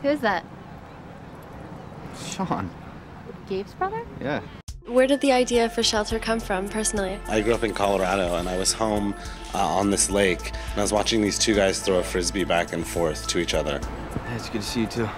Who's that? Sean. Gabe's brother? Yeah. Where did the idea for Shelter come from, personally? I grew up in Colorado, and I was home on this lake, and I was watching these two guys throw a frisbee back and forth to each other. Hey, it's good to see you, too.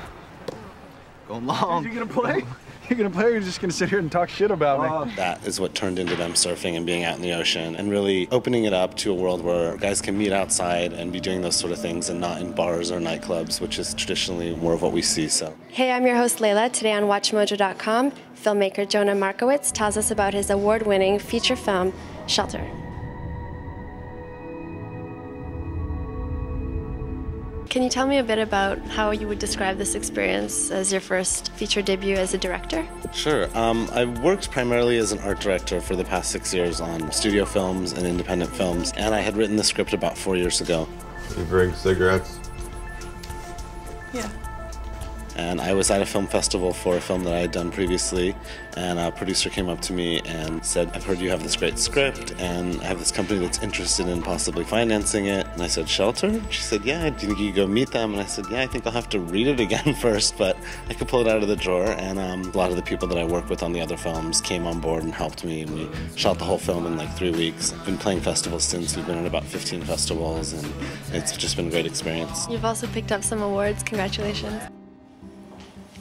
Going long. You gonna play? You're gonna play, or you're just gonna sit here and talk shit about me? That is what turned into them surfing and being out in the ocean and really opening it up to a world where guys can meet outside and be doing those sort of things and not in bars or nightclubs, which is traditionally more of what we see. So. Hey, I'm your host, Layla. Today on WatchMojo.com, filmmaker Jonah Markowitz tells us about his award-winning feature film, Shelter. Can you tell me a bit about how you would describe this experience as your first feature debut as a director? Sure. I've worked primarily as an art director for the past 6 years on studio films and independent films, and I had written the script about 4 years ago. You bring cigarettes? Yeah. And I was at a film festival for a film that I had done previously, and a producer came up to me and said, I've heard you have this great script, and I have this company that's interested in possibly financing it. And I said, Shelter? She said, yeah, do you think you could go meet them? And I said, yeah, I think I'll have to read it again first, but I could pull it out of the drawer. And a lot of the people that I work with on the other films came on board and helped me, and we shot the whole film in like 3 weeks. I've been playing festivals since. We've been at about 15 festivals, and it's just been a great experience. You've also picked up some awards. Congratulations.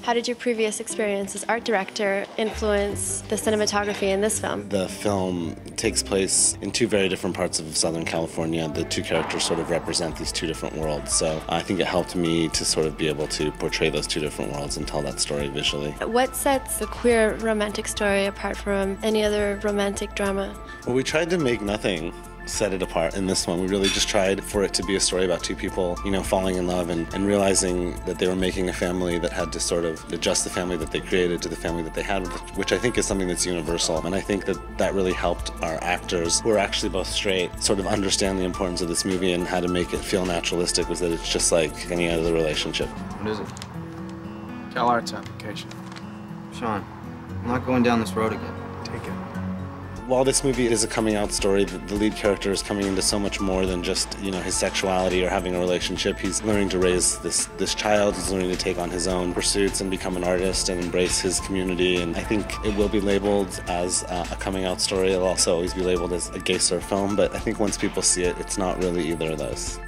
How did your previous experience as art director influence the cinematography in this film? The film takes place in two very different parts of Southern California. The two characters sort of represent these two different worlds. So I think it helped me to sort of be able to portray those two different worlds and tell that story visually. What sets the queer romantic story apart from any other romantic drama? Well, we tried to make nothing set it apart in this one. We really just tried for it to be a story about two people, you know, falling in love and realizing that they were making a family that had to sort of adjust the family that they created to the family that they had, which I think is something that's universal. And I think that really helped our actors, who are actually both straight, sort of understand the importance of this movie and how to make it feel naturalistic, was that it's just like any other relationship. What is it? Cal Arts application. Sean, I'm not going down this road again. Take it. While this movie is a coming out story, the lead character is coming into so much more than just, you know, his sexuality or having a relationship. He's learning to raise this child. He's learning to take on his own pursuits and become an artist and embrace his community. And I think it will be labeled as a coming out story. It'll also always be labeled as a gay surf film. But I think once people see it, it's not really either of those.